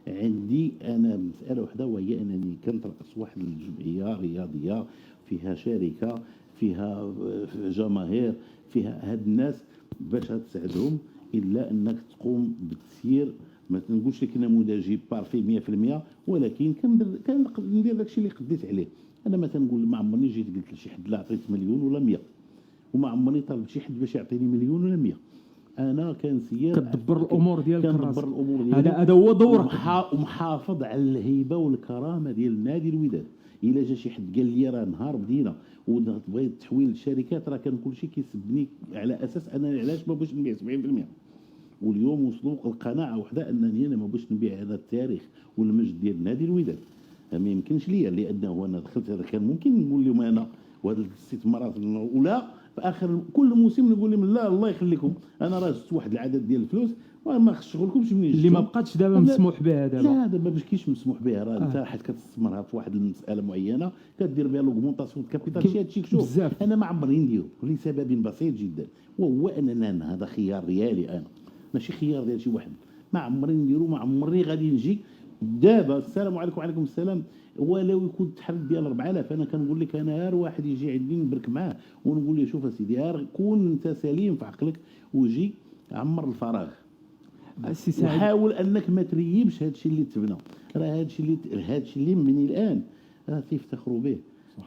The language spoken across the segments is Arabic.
عندي انا مساله واحده، وهي انني كنترأس واحد الجمعيه رياضيه فيها شركه، فيها جماهير، فيها هاد الناس. باش تساعدهم الا انك تقوم بالتسيير. ما تنقولش لك نموذجي بارفي 100%، ولكن كنقدر ندير داكشي اللي قديت عليه. انا ما تنقول، ما عمرني جيت قلت لشي حد لا عطيت مليون ولا 100، وما عمرني طلبت شي حد باش يعطيني مليون ولا 100. انا كنسير كتدبر الامور ديالك كندبر راسك. الامور ديالي. هذا هو دورك. ومحافظ على الهيبه والكرامه ديال نادي الوداد. الا جا شي حد قال لي راه نهار بدينا وبغيت التحويل للشركات، راه كان كلشي كيسبني على اساس انني علاش ما بغيتش نبيع 70%. واليوم وصلوا القناعه وحده انني انا ما بغيتش نبيع هذا التاريخ والمجد ديال نادي الوداد. ما يمكنش ليا، لانه انا دخلت هذا كان ممكن نقول لهم انا وهذه الاستثمارات، ولا في اخر كل موسم نقول لهم لا الله يخليكم انا راه زدت واحد العدد ديال الفلوس وما خصكمش منين اللي ما بقاتش دابا مسموح بها دابا. لا دابا باش كاينش مسموح بها. راه انت حيت كتستثمرها في واحد المساله معينه كدير بها لوغمونطاسيون كابيتال. شي هادشي كشوف بزاف. انا ما عمرني نديرو لسبب بسيط جدا، وهو اننا هذا خيار ديالي انا، ماشي خيار ديال شي واحد. ما عمرني نديرو، ما عمرني غادي نجي دابا السلام عليكم وعليكم السلام. ولو يكون التحرك ديال 4000، انا كنقول لك انا غير واحد يجي عندي نبرك معاه ونقول له شوف اسيدي غير كون انت سليم في عقلك وجي عمر الفراغ. وحاول انك ما تريبش هادشي اللي تبنى. راه هادشي اللي مبني الان راه تيفتخروا به.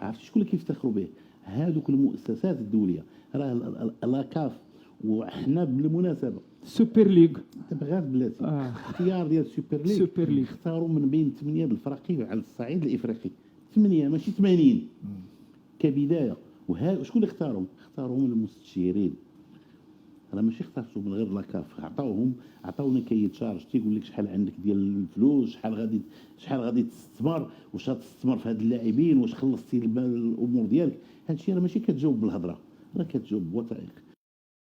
عرفت شكون اللي كيفتخروا به؟ هادوك المؤسسات الدوليه. راه لاكاف وحنا بالمناسبه سوبر ليغ بغات بلاتي اختيار ديال السوبر ليغ اختاروا من بين 8 الفرق على الصعيد الافريقي. 8 ماشي 80 كبدايه. شكون اللي اختارهم؟ اختارهم المستشيرين. انا ماشي اخترتهم من غير لاكاف، عطاونا كايد شارج تيقول لك شحال عندك ديال الفلوس، شحال غادي تستثمر، واش غتستثمر في هاد اللاعبين، واش خلصتي الامور ديالك. هادشي راه ماشي كتجاوب بالهضره، راه كتجاوب بوثائق.